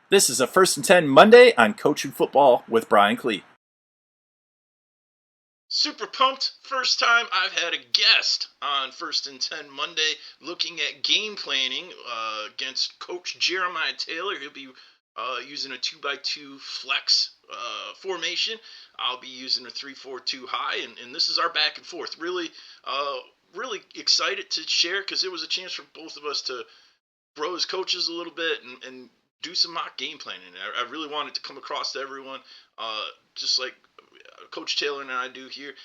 This is a First and 10 Monday on Coaching Football with Brian Clee. Super pumped. First time I've had a guest on First and 10 Monday looking at game planning against Coach Jeremiah Taylor. He'll be using a 2x2 flex formation. I'll be using a 3-4-2 high, and this is our back and forth. Really excited to share because it was a chance for both of us to grow as coaches a little bit and do some mock game planning. I really wanted to come across to everyone, just like Coach Taylor and I do here.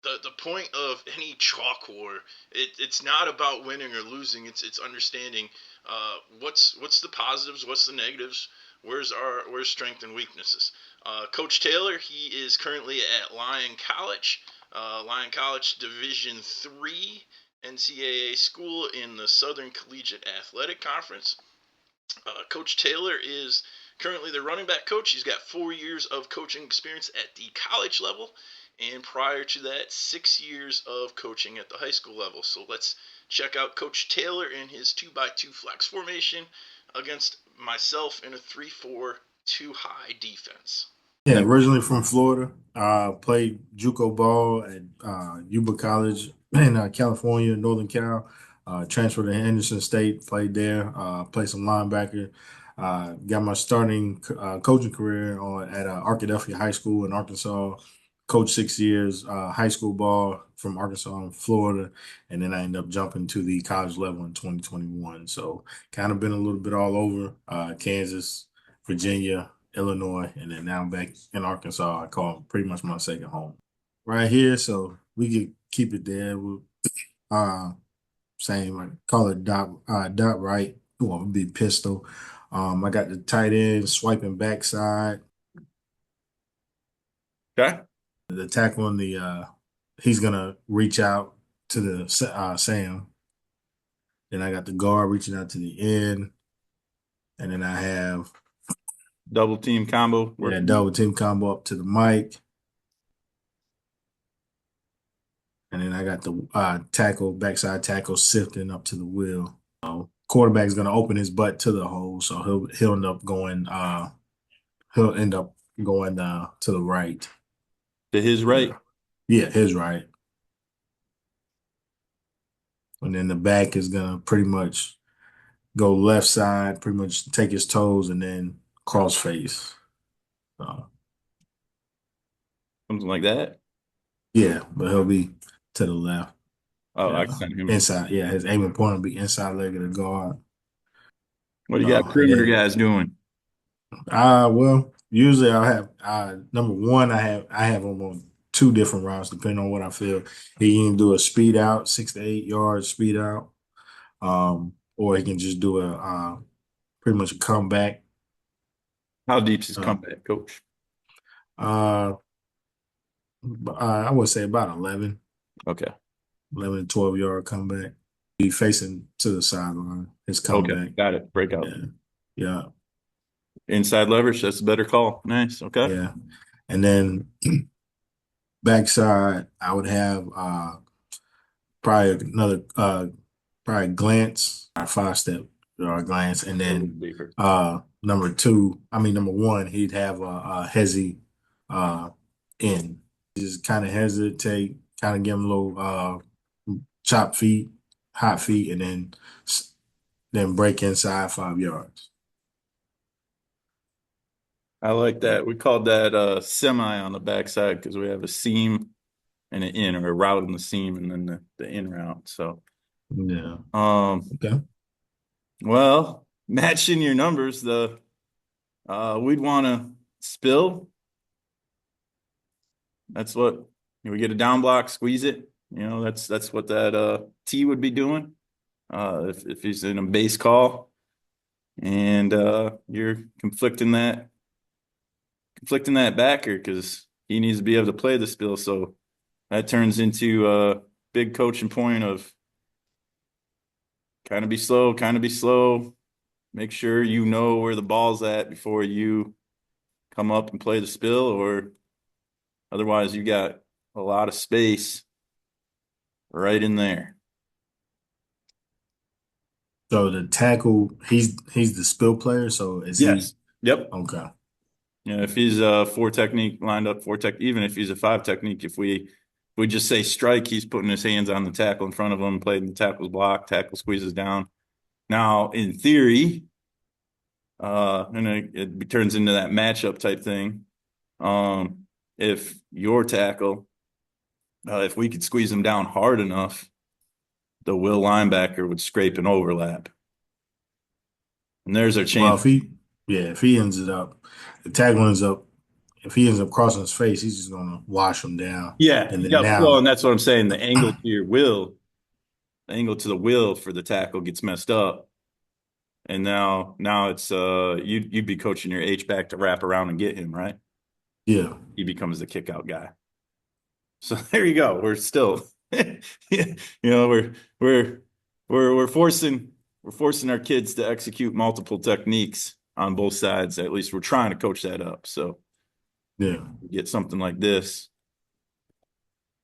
The point of any chalk war, it's not about winning or losing. It's understanding what's the positives, what's the negatives, where's strength and weaknesses. Coach Taylor, he is currently at Lyon College. Lyon College Division III NCAA school in the Southern Collegiate Athletic Conference. Coach Taylor is currently the running back coach. He's got 4 years of coaching experience at the college level, and prior to that, 6 years of coaching at the high school level. So let's check out Coach Taylor in his 2x2 flex formation against myself in a 3-4-2 high defense. Yeah, originally from Florida. Played JUCO ball at Yuba College in California, Northern Cal. Transferred to Henderson State, played there. Played some linebacker. Got my starting coaching career at Arkadelphia High School in Arkansas. Coached 6 years high school ball from Arkansas and Florida, and then I ended up jumping to the college level in 2021. So kind of been a little bit all over Kansas, Virginia, Illinois, and then now I'm back in Arkansas. I call it pretty much my second home right here. So we can keep it there. We'll, same, I call it dot right. Well, it'll be pistol. I got the tight end swiping backside. Okay. The tackle on the he's gonna reach out to the Sam. Then I got the guard reaching out to the end, and then I have Double team combo. double team combo up to the mic. And then I got the backside tackle sifting up to the wheel. Quarterback's gonna open his butt to the hole, so he'll end up going to the right. To his right. Yeah, his right. And then the back is gonna pretty much go left side, pretty much take his toes and then cross face. Something like that. Yeah, but he'll be to the left. Oh, I can send him inside. Yeah, his aiming point will be inside leg of the guard. What do you got perimeter guys doing? Well, usually I have number one, I have him on two different routes depending on what I feel. He can do a speed out, 6 to 8 yards speed out, or he can just do a pretty much a comeback. How deep is his comeback, coach? I would say about 11. Okay. 11 to 12-yard comeback. Be facing to the sideline. His comeback. Okay, got it. Breakout. Yeah. Inside leverage, that's a better call. Nice. Okay. Yeah. And then backside, I would have probably another glance, 5-step glance, and then number one, he'd have a hezzy in. Just kind of hesitate, kind of give him a little chop feet, hot feet, and then break inside 5 yards. I like that. We called that semi on the backside because we have a seam and an in, or a route in the seam and then the in route. So yeah. Okay. Well, matching your numbers, we'd want to spill. That's what we get a down block, squeeze it. That's what that T would be doing. If he's in a base call and you're conflicting that backer because he needs to be able to play the spill. So that turns into a big coaching point of kind of be slow. Make sure you know where the ball's at before you come up and play the spill, or otherwise you got a lot of space right in there. So the tackle, he's the spill player. So is he Yes. Yep. okay? Yeah, if he's a four technique lined up, four tech, even if he's a five technique, if we just say strike, he's putting his hands on the tackle in front of him, playing the tackle's block, tackle squeezes down. Now, in theory, and it turns into that matchup type thing. If your tackle, if we could squeeze him down hard enough, the will linebacker would scrape an overlap, and there's our Well, chance. if he ends it up, the tackle ends up, if he ends up crossing his face, he's just gonna wash him down, Yeah, and then yep. Well, now, and that's what I'm saying. The angle to your will, the angle to the will for the tackle gets messed up. And now it's you'd be coaching your H back to wrap around and get him, right? yeah, He becomes the kick out guy. So there you go. We're still we're we're forcing our kids to execute multiple techniques on both sides. At least we're trying to coach that up. So yeah, get something like this.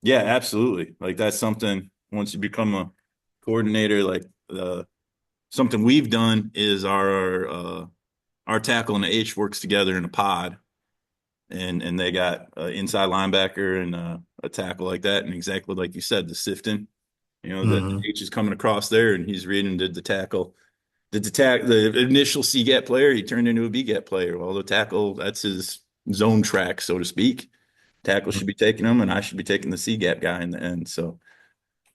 Yeah, absolutely. Like that's something once you become a coordinator, like something we've done is our tackle and the H works together in a pod, and they got an inside linebacker and a tackle like that, and exactly like you said, the sifting. That hmm H is coming across there, and he's reading the initial C gap player, he turned into a B gap player. Well, the tackle, that's his zone track, so to speak. Tackle should be taking him, and I should be taking the C gap guy in the end. So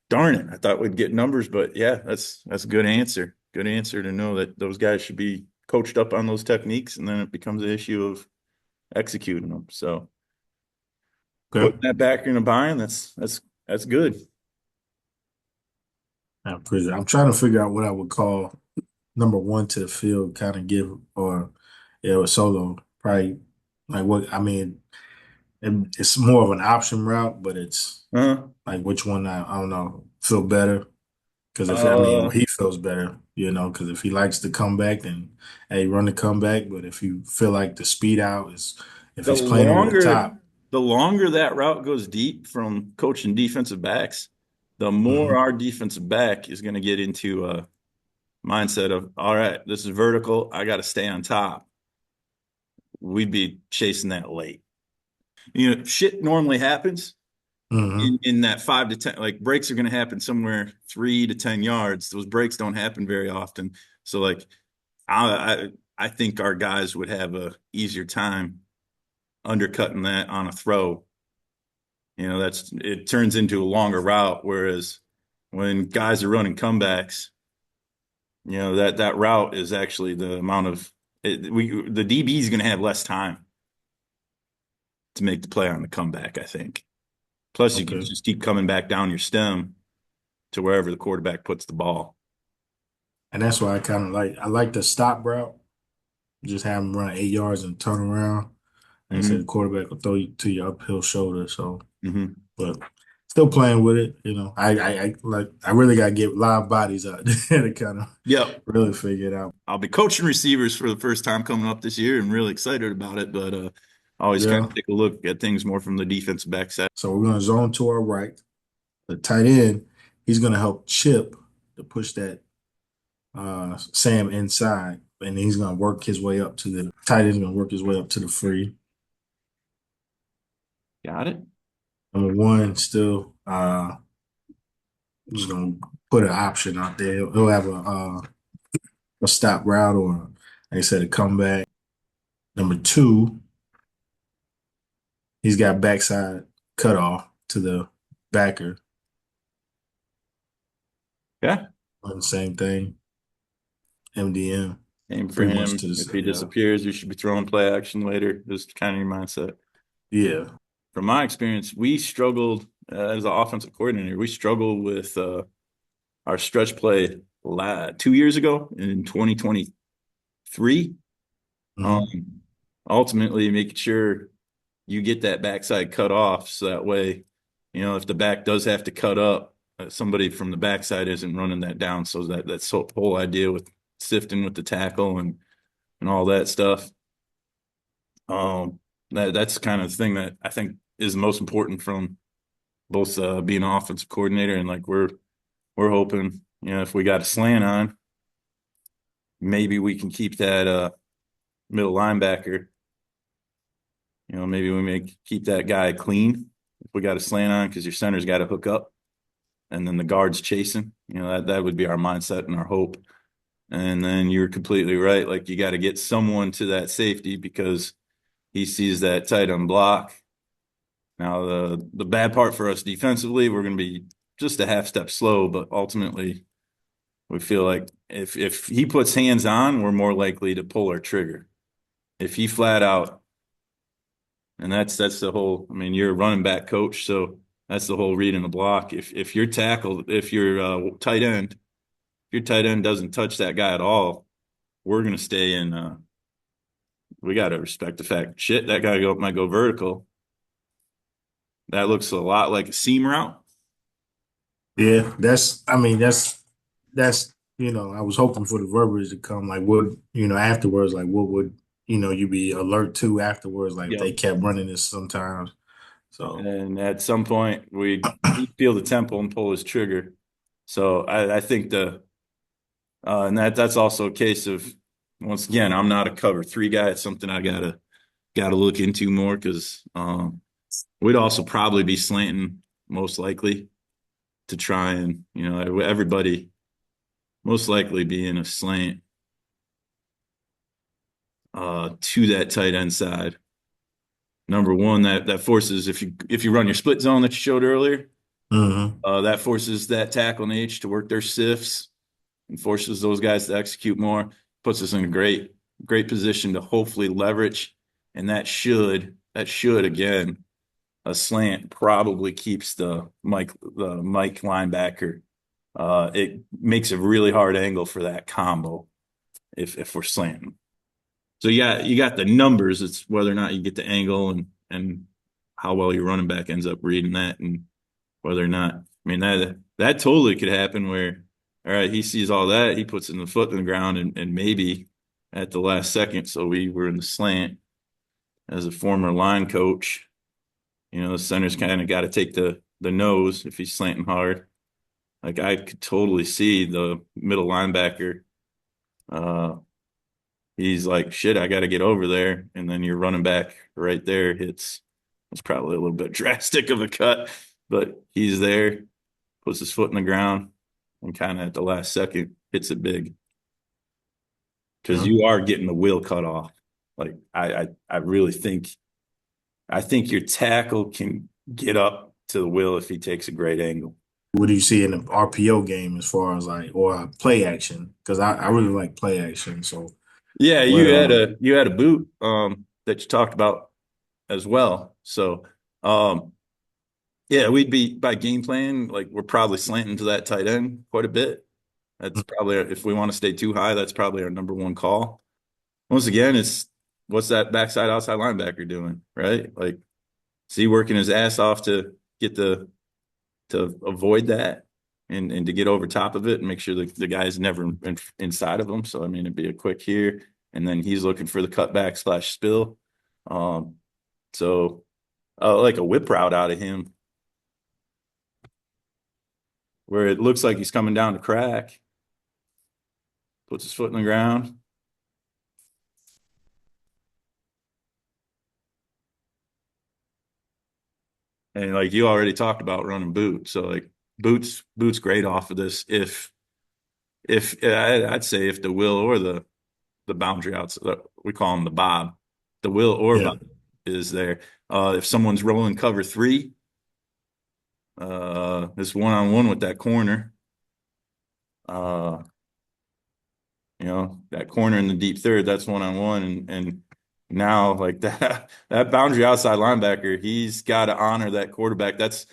darn it, I thought we'd get numbers, but yeah, that's a good answer. Good answer to know that those guys should be coached up on those techniques, and then it becomes an issue of executing them. So okay. putting that back in a bind, that's good. I appreciate it. I'm trying to figure out what I would call number one to the field, kind of give or yeah, with solo probably like what I mean. It's more of an option route, but it's Uh, like which one I don't know feel better. Because if I mean uh, he feels better, because if he likes to come back, then hey, run the comeback. But if you feel like the speed out is, if the he's playing over the longer top, the longer that route goes deep from coaching defensive backs, the more hmm our defensive back is going to get into a mindset of, all right, this is vertical. I got to stay on top. We'd be chasing that late. Shit normally happens hmm in that 5 to 10, like breaks are going to happen somewhere 3 to 10 yards. Those breaks don't happen very often. So like I think our guys would have a easier time undercutting that on a throw. It turns into a longer route. Whereas when guys are running comebacks, that route is actually the amount of the DB is going to have less time to make the play on the comeback, I think. Plus, you can okay, just keep coming back down your stem to wherever the quarterback puts the ball. and that's why I like the stop route. Just have him run 8 yards and turn around. Like I said, the Hmm. quarterback will throw you to your uphill shoulder. So, Hmm. but still playing with it. I really got to get live bodies out there to kind of Yep. really figure it out. I'll be coaching receivers for the first time coming up this year and really excited about it. But always kind Yeah. of take a look at things more from the defensive back side. So we're going to zone to our right. The tight end, he's going to help Chip to push that Sam inside, and he's going to work his way up to the tight end's going to work his way up to the free. Got it? Number one, still just going to put an option out there. He'll have a stop route or, like I said, a comeback. Number two, he's got backside cutoff to the backer. Yeah. On the same thing, MDM, Aim for pretty much to him. this. If he Yeah, disappears, you should be throwing play action later. Just kind of your mindset. yeah. From my experience, we struggled as an offensive coordinator. We struggled with our stretch play 2 years ago in 2023. hmm Um, Ultimately, making sure you get that backside cut off so that way, if the back does have to cut up, somebody from the backside isn't running that down. So that's the whole idea with sifting with the tackle and all that stuff. That's kind of the thing that I think is the most important from both being an offensive coordinator and like we're hoping, if we got a slant on, maybe we can keep that middle linebacker. Maybe we may keep that guy clean if we got a slant on because your center's got to hook up, and then the guard's chasing. That would be our mindset and our hope. And then you're completely right. Like you got to get someone to that safety because he sees that tight end block. Now the bad part for us defensively, we're going to be just a half step slow, but ultimately we feel like if he puts hands on, we're more likely to pull our trigger. If he flat out, and that's the whole. I mean, you're a running back coach, so that's the whole read in the block. If your tackle, if your tight end, if your tight end doesn't touch that guy at all, we're going to stay in. We got to respect the fact, shit, that guy might go vertical. That looks a lot like a seam route. Yeah, I mean, that's, I was hoping for the verbiage to come, like, what, afterwards, like, what would, you be alert to afterwards, like, if Yep. they kept running this sometimes. So, And at some point, we feel the tempo and pull his trigger. So I think and that's also a case of, once again, I'm not a cover three guy. It's something I gotta look into more because we'd also probably be slanting most likely to try and everybody most likely be in a slant to that tight end side. Number one, that forces if you run your split zone that you showed earlier, mhm. that forces that tackle and H to work their sifts and forces those guys to execute more. Puts us in a great position to hopefully leverage, and that should again a slant probably keeps the Mike linebacker. It makes a really hard angle for that combo if we're slanting. So yeah, you got the numbers. It's whether or not you get the angle and how well your running back ends up reading that and whether or not. I mean that totally could happen where all right, he sees all that, he puts in the foot in the ground and maybe at the last second. So we were in the slant as a former line coach. The center's kind of got to take the nose if he's slanting hard. Like I could totally see the middle linebacker. Uh, he's like, shit, I got to get over there. And then your running back right there hits. It's probably a little bit drastic of a cut, but he's there, puts his foot in the ground, and kind of at the last second hits it big because Yeah. you are getting the wheel cut off. Like I really think your tackle can get up to the wheel if he takes a great angle. What do you see in the RPO game as far as like, or play action? Because I really like play action. So, Yeah, what, you had a boot that you talked about as well. So yeah, we'd be by game plan, like we're probably slanting to that tight end quite a bit. That's probably if we want to stay too high, that's probably our number one call. Once again, it's what's that backside outside linebacker doing, right? Like, is he working his ass off to get to avoid that and to get over top of it and make sure the guy's never inside of him. So I mean, it'd be a quick here, and then he's looking for the cutback slash spill. Um, so like a whip route out of him where it looks like he's coming down to crack, puts his foot in the ground. And like you already talked about running boot. So like boots great off of this. If I'd say if the will or the boundary outs, we call them the bob, the will or yeah, bob is there. If someone's rolling cover three, it's one on one with that corner. Uh, that corner in the deep third, that's one on one, and now like that boundary outside linebacker, he's got to honor that quarterback. That's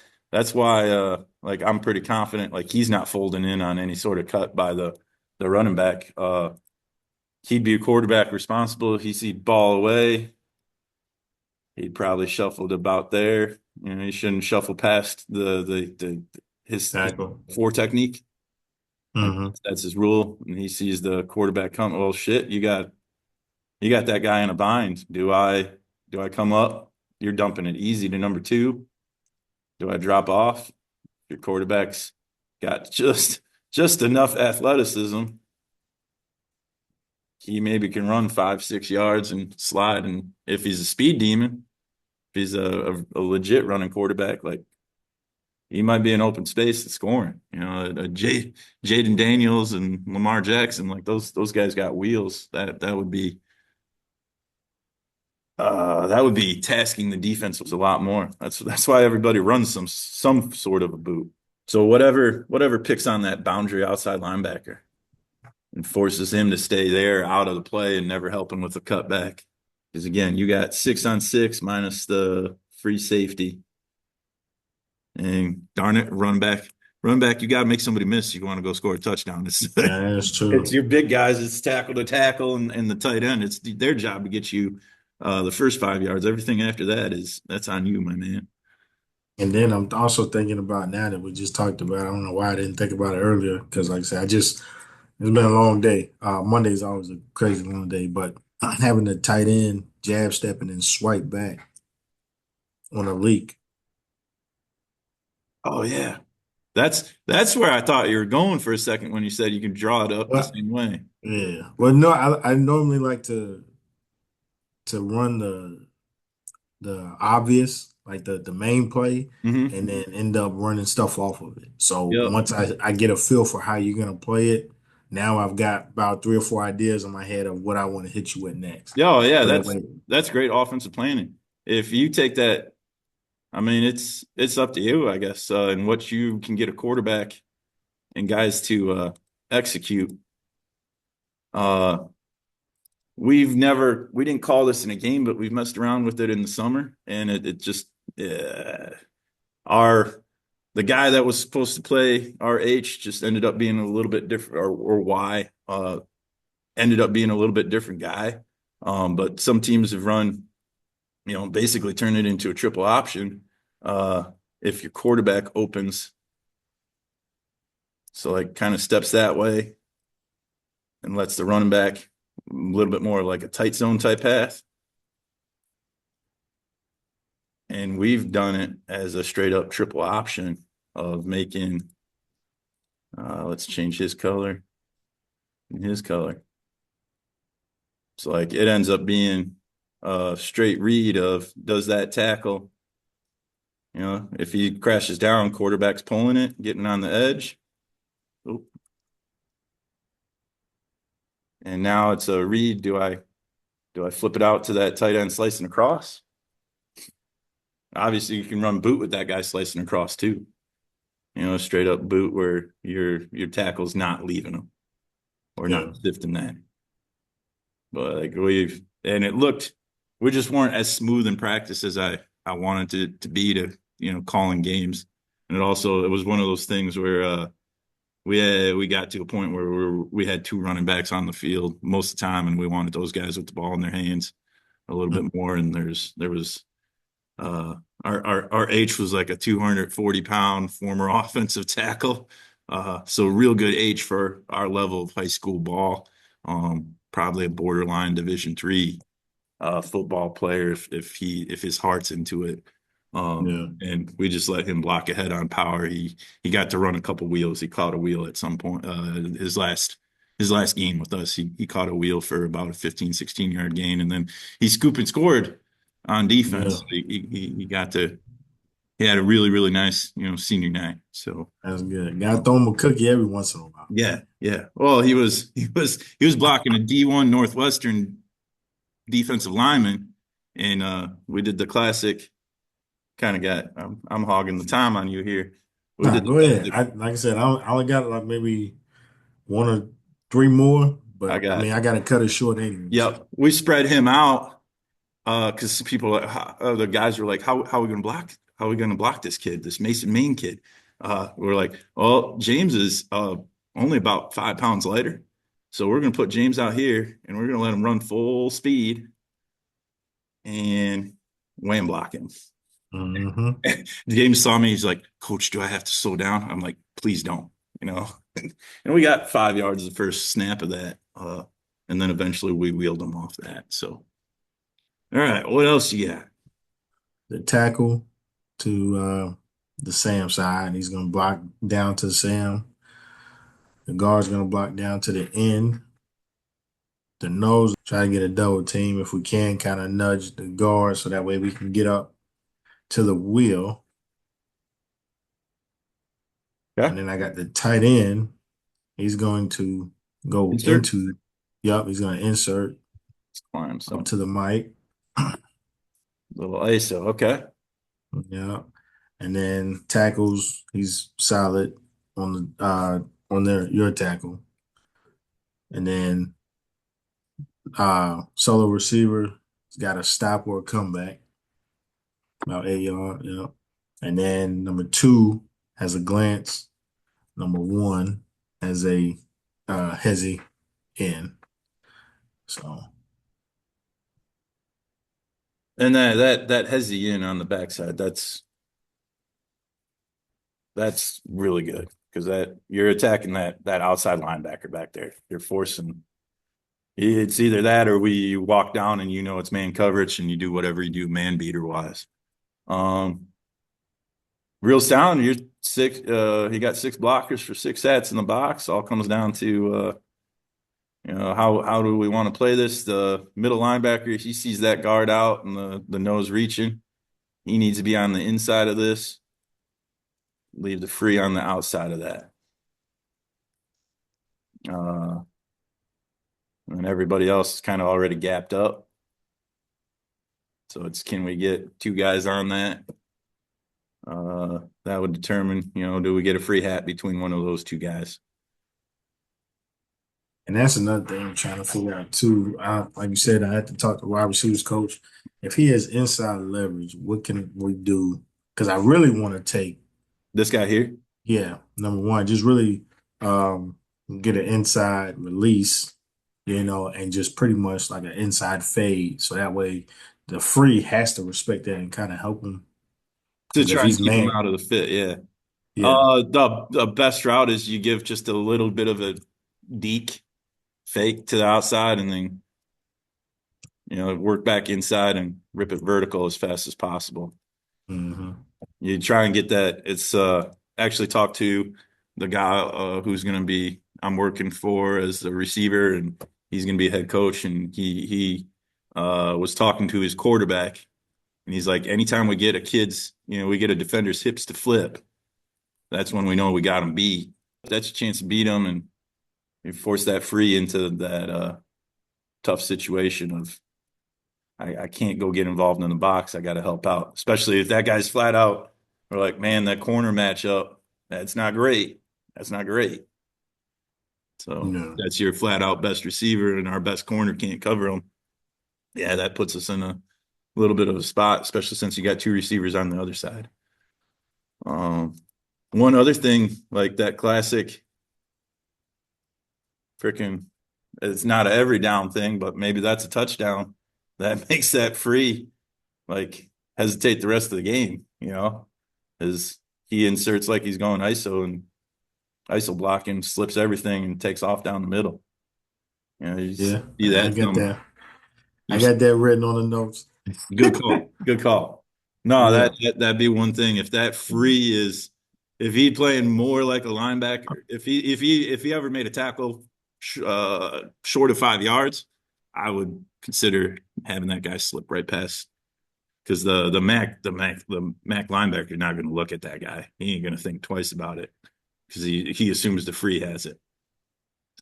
why like I'm pretty confident like he's not folding in on any sort of cut by the running back. He'd be a quarterback responsible if he see ball away. He'd probably shuffled about there. He shouldn't shuffle past his tackle. four technique. Like Hmm. that's his rule. And he sees the quarterback come. Well, shit, you got that guy in a bind. Do I come up? You're dumping it easy to number two. Do I drop off? Your quarterback's got just enough athleticism he maybe can run 5, 6 yards and slide. And if he's a speed demon, if he's a legit running quarterback, like he might be in open space and scoring. Jaden Daniels and Lamar Jackson, like those guys got wheels. That would be tasking the defenses a lot more. That's why everybody runs some sort of a boot. So whatever picks on that boundary outside linebacker and forces him to stay there out of the play and never help him with a cutback. Because again, you got 6-on-6 minus the free safety. And darn it, run back. You got to make somebody miss. You want to go score a touchdown. Yeah, that's true. It's your big guys. It's tackle to tackle and the tight end. It's their job to get you the first 5 yards. Everything after that's on you, my man. And then I'm also thinking about now that we just talked about. I don't know why I didn't think about it earlier because, like I said, it's been a long day. Monday is always a crazy long day, but having a tight end jab step and then swipe back on a leak. Oh yeah. That's where I thought you were going for a second when you said you can draw it up the Well, same way. yeah. Well, no, I normally like to run the obvious, like the main play, Mm-hmm. and then end up running stuff off of it. So Yep. once I get a feel for how you're gonna play it, now I've got about 3 or 4 ideas in my head of what I want to hit you with next. Yeah, oh, yeah, So that that's way, that's great offensive planning. If you take that, I mean, it's up to you, I guess, and what you can get a quarterback and guys to execute. Uh, we didn't call this in a game, but we've messed around with it in the summer, and it just our the guy that was supposed to play RH just ended up being a little bit different, or Y ended up being a little bit different guy. But some teams have run, basically turn it into a triple option. If your quarterback opens, so like kind of steps that way and lets the running back a little bit more like a tight zone type path. And we've done it as a straight up triple option of making, let's change his color and his color. So like it ends up being a straight read of does that tackle, if he crashes down, quarterback's pulling it, getting on the edge. Oop. And now it's a read. Do I flip it out to that tight end slicing across? Obviously, you can run boot with that guy slicing across too. Straight up boot where your tackle's not leaving him or not yeah, sifting that. But like we just weren't as smooth in practice as I wanted it to be calling games. And it was one of those things where we got to a point where we had two running backs on the field most of the time, and we wanted those guys with the ball in their hands a little bit more. And there was uh, our H was like a 240-pound former offensive tackle, so real good H for our level of high school ball. Probably a borderline Division III football player if his heart's into it. yeah, And we just let him block ahead on power. He got to run a couple wheels. He caught a wheel at some point. His last game with us, he caught a wheel for about a 15, 16 yard gain, and then he scooped and scored on yeah. defense. He had a really, really nice, senior night. So That's good. Got to throw him a cookie every once in a while. yeah, yeah. Well, he was blocking a D1 Northwestern defensive lineman, and we did the classic. Kind of got. I'm hogging the time on you here. We Nah, did the go ahead. classic. Like I said, I only got like maybe 1 or 3 more, I but I got. mean, I got to cut it short anyway. So, Yep. We spread him out because the guys were like, how are we gonna block? How are we gonna block this kid, this Mason Maine kid? We're like, well, James is only about 5 pounds lighter, so we're gonna put James out here and we're gonna let him run full speed and wham block him. hmm James saw me. He's like, Coach, do I have to slow down? I'm like, please don't. And we got 5 yards the first snap of that, and then eventually we wheeled him off that. So, all right, what else you got? the tackle to the Sam side, he's going to block down to Sam. The guard's going to block down to the end the nose, try to get a double team if we can, kind of nudge the guard so that way we can get up to the wheel. Okay. And then I got the tight end. He's going to go Insert. into, yep, he's going to insert Let's climb up some to the mic. little ISO. Okay. Yeah. And then tackles, he's solid on their your tackle. And then solo receiver, he's got a stop or a comeback, about 8 yards, yeah. And then number 2 has a glance. Number 1 has a hezzy in. So And that has the in on the backside. That's really good because that you're attacking that outside linebacker back there. You're forcing it's either that or we walk down and it's man coverage and you do whatever you do man beater wise. Um, real sound. You're six. He got 6 blockers for 6 sets in the box. All comes down to how do we want to play this? The middle linebacker, he sees that guard out and the nose reaching. He needs to be on the inside of this. Leave the free on the outside of that. And everybody else is kind of already gapped up. So it's can we get 2 guys on that? That would determine, do we get a free hat between one of those 2 guys? and that's another thing I'm trying to figure out too. Like you said, I had to talk to wide receivers coach. If he has inside leverage, what can we do? Because I really want to take, This guy here? yeah, number 1, just really get an inside release, and just pretty much like an inside fade. So that way the free has to respect that and kind of help him. To Because if try and he's keep him man, out of the fit, yeah. yeah. The best route is you give just a little bit of a deke fake to the outside and then work back inside and rip it vertical as fast as possible. Mm-hmm. You try and get that. It's actually talked to the guy who's going to be I'm working for as a receiver, and he's going to be a head coach. And he was talking to his quarterback, and he's like, anytime we get we get a defender's hips to flip, that's when we know we got him beat. That's a chance to beat him, and you force that free into that tough situation of I can't go get involved in the box. I got to help out, especially if that guy's flat out. We're like, man, that corner matchup, that's not great. That's not great. So No. that's your flat out best receiver, and our best corner can't cover him. Yeah, that puts us in a little bit of a spot, especially since you got 2 receivers on the other side. One other thing, like that classic freaking, it's not an every down thing, but maybe that's a touchdown that makes that free. Like hesitate the rest of the game, as he inserts like he's going ISO and ISO blocking, slips everything and takes off down the middle. You Yeah, see I that get that. I you got that written on the notes. good call. Good call. No, Yeah. that'd be one thing. If that free is if he playing more like a linebacker, if he ever made a tackle short of 5 yards, I would consider having that guy slip right past because the Mac linebacker not going to look at that guy. He ain't going to think twice about it because he assumes the free has it.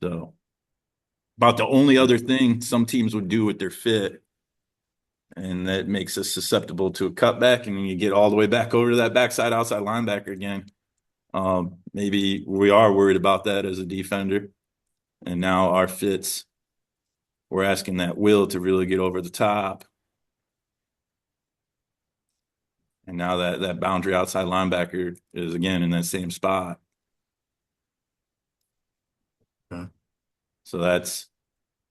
So about the only other thing some teams would do with their fit, and that makes us susceptible to a cutback, and you get all the way back over to that backside outside linebacker again. Maybe we are worried about that as a defender, and now our fits, we're asking that will to really get over the top. And now that boundary outside linebacker is again in that same spot. Okay. So that's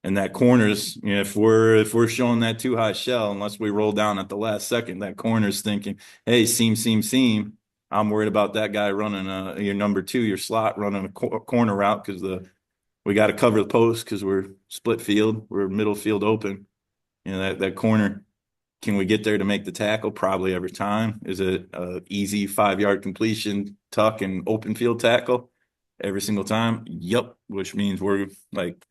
and that corners, if we're showing that too high shell, unless we roll down at the last second, that corner's thinking, hey, seam, seam, seam. I'm worried about that guy running your number 2, your slot running a corner route because we got to cover the post because we're split field, we're middle field open. That corner. Can we get there to make the tackle? Probably every time. Is it a easy 5-yard completion, tuck, and open field tackle every single time? Yep. Which means we're like,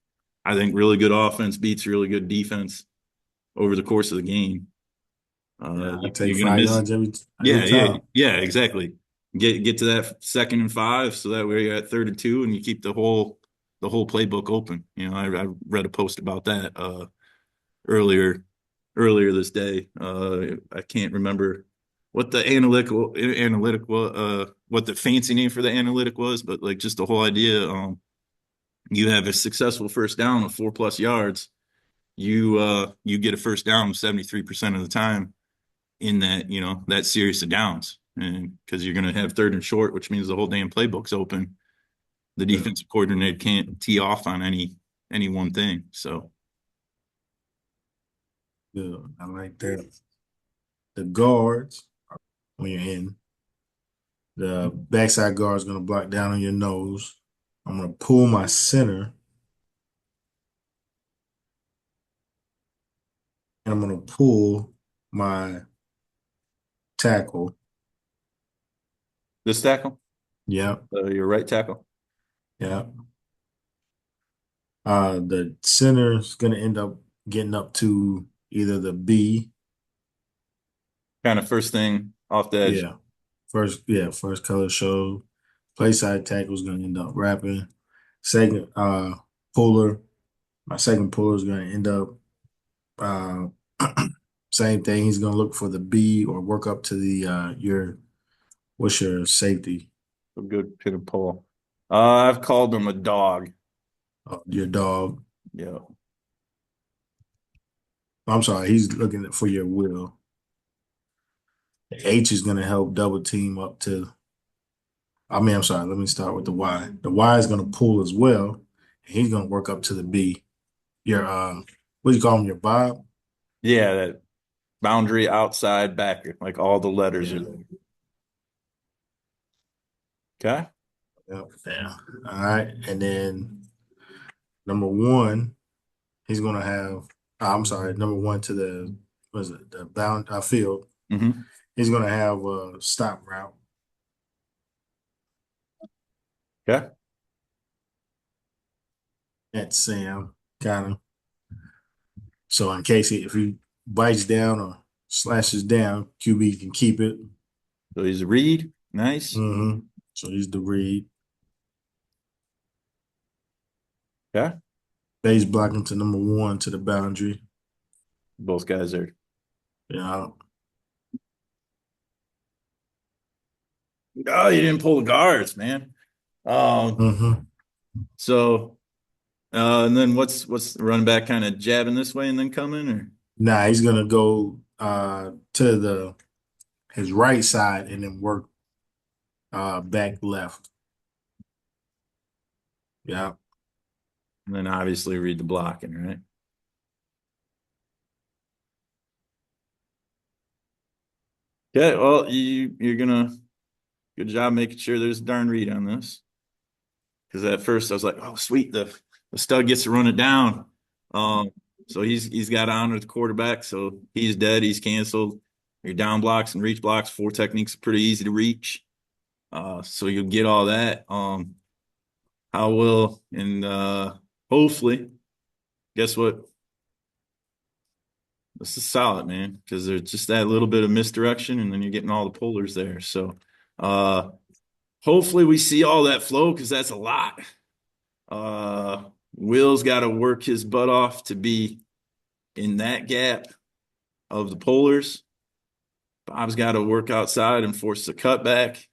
I think really good offense beats really good defense over the course of the game. I take You're gonna five miss. yards every Yeah, yeah, time. yeah, exactly. Get to that 2nd and 5, so that way you're at 3rd and 2, and you keep the whole playbook open. I read a post about that earlier this day. I can't remember what the what the fancy name for the analytic was, but like just the whole idea. You have a successful first down of 4+ yards. You get a first down 73% of the time in that series of downs, and because you're going to have 3rd and short, which means the whole damn playbook's open. The Yeah, defensive coordinator can't tee off on any one thing. So yeah, I like that. The guards, when you're in, the backside guard is going to block down on your nose. I'm going to pull my center, and I'm going to pull my tackle. this tackle, Yep, your right tackle, yep. The center is going to end up getting up to either the B, kind of first thing off the edge. yeah, first color show. Play side tackle is going to end up wrapping. Second, puller, my second puller is going to end up uh, same thing. He's going to look for the B or work up to the what's your safety? A good pin and pull. I've called him a dog. Your dog. Yeah. I'm sorry, he's looking for your will. The H is going to help double team up to. I'm sorry. Let me start with the Y. The Y is going to pull as well, and he's going to work up to the B. Your what do you call him? Your Bob. Yeah, that boundary outside backer, like all the letters Yeah. are there. Okay. Yep. Yeah. All right, and then number one, he's going to have. I'm sorry. Number one to the was it the bound field. Mm-hmm. He's going to have a stop route. Okay. At Sam, kind of. So in case if he bites down or slashes down, QB can keep it. So he's a read. Nice. So he's the read. Okay. Base blocking to number one to the boundary. Both guys are. Yeah. Oh, you didn't pull the guards, man. Mm-hmm. So and then what's the running back kind of jabbing this way and then coming, or Nah, he's gonna go to his right side and then work back left. Yeah. and then obviously read the blocking, right? Okay. Well, you're gonna good job making sure there's a darn read on this. Because at first I was like, oh sweet, the stud gets to run it down. So he's got to honor the quarterback, so he's dead, he's canceled. Your down blocks and reach blocks, 4 techniques are pretty easy to reach. So you'll get all that. How will and hopefully, guess what? This is solid, man, because there's just that little bit of misdirection, and then you're getting all the pullers there. So uh hopefully we see all that flow because that's a lot. Will's got to work his butt off to be in that gap of the pullers. Bob's got to work outside and force the cutback.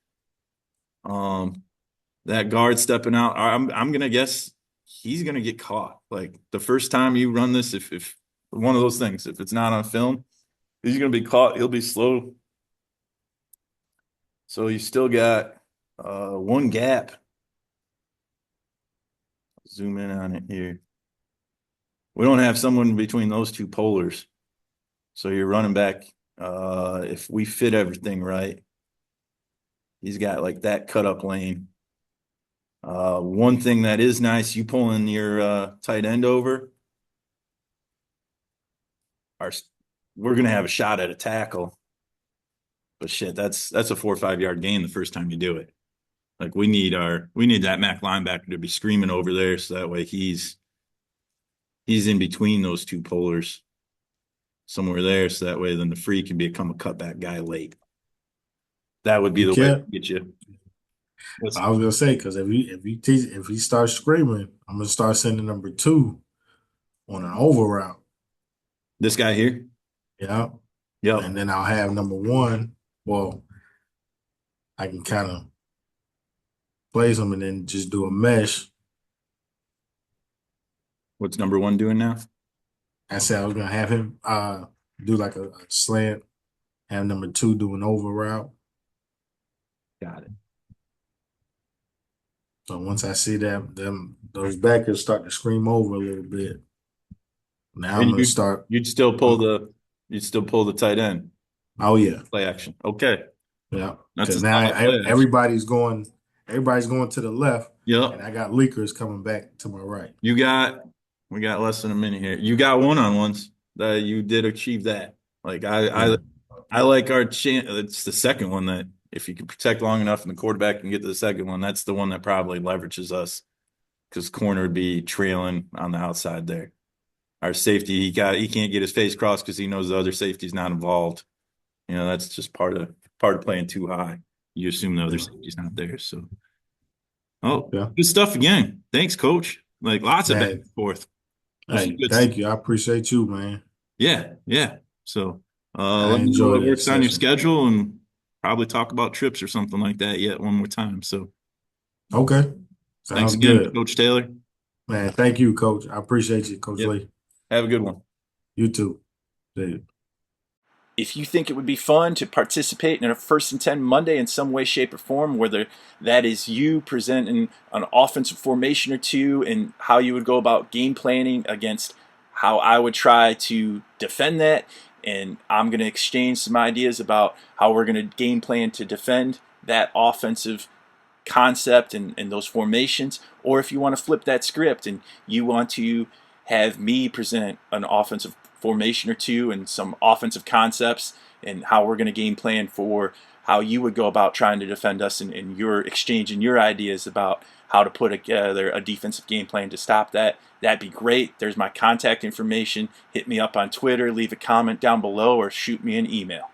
That guard stepping out, I'm gonna guess he's gonna get caught. Like the first time you run this, if one of those things, if it's not on film, he's gonna be caught. He'll be slow. So you still got one gap. Zoom in on it here. We don't have someone between those two polars. So you're running back. If we fit everything right, he's got like that cut up lane. One thing that is nice, you pulling your tight end over. Our we're gonna have a shot at a tackle, but shit, that's a 4 or 5 yard gain the first time you do it. Like we need that Mac linebacker to be screaming over there, so that way he's He's in between those two polars somewhere there. So that way then the free can become a cutback guy late. That would be You the way to can't. get you. I was gonna say because if he starts screaming, I'm gonna start sending number 2 on an over route. This guy here? Yeah. Yep. And then I'll have number 1. Well, I can kind of place him and then just do a mesh. What's number 1 doing now? I said I was gonna have him do like a slant, have number 2 do an over route. Got it. So once I see those backers start to scream over a little bit, now I'm And gonna start. you'd still pull the tight end Oh yeah, play action. Okay. yeah. That's a Because now solid play action. everybody's going to the left, Yep. and I got leakers coming back to my right. We got less than a minute here. You got one-on-ones that you did achieve that. Like Yeah. I like our chance. It's the second one that if you can protect long enough and the quarterback can get to the second one, that's the one that probably leverages us because corner would be trailing on the outside there. Our safety, he can't get his face crossed because he knows the other safety's not involved. You know, that's just part of playing too high. You assume the other safety's not there. So, Yeah. good stuff again. Thanks, coach. Like lots of back Man, and forth. hey, thank you. I appreciate you, man. Yeah. So, I let me know enjoyed what that works on your session. schedule and probably talk about trips or something like that yet one more time. So, Okay, thanks sounds again, good, Coach Taylor. man. Thank you, Coach. I appreciate you, Coach Yep. Lee. Have a good one. You too. See you. If you think it would be fun to participate in a First and 10 Monday in some way, shape, or form, whether that is you presenting an offensive formation or two and how you would go about game planning against how I would try to defend that, and I'm going to exchange some ideas about how we're going to game plan to defend that offensive concept and those formations, or if you want to flip that script and you want to have me present an offensive formation or two and some offensive concepts and how we're going to game plan for how you would go about trying to defend us and your exchanging your ideas about how to put together a defensive game plan to stop that. That'd be great. There's my contact information. Hit me up on Twitter, leave a comment down below, or shoot me an email.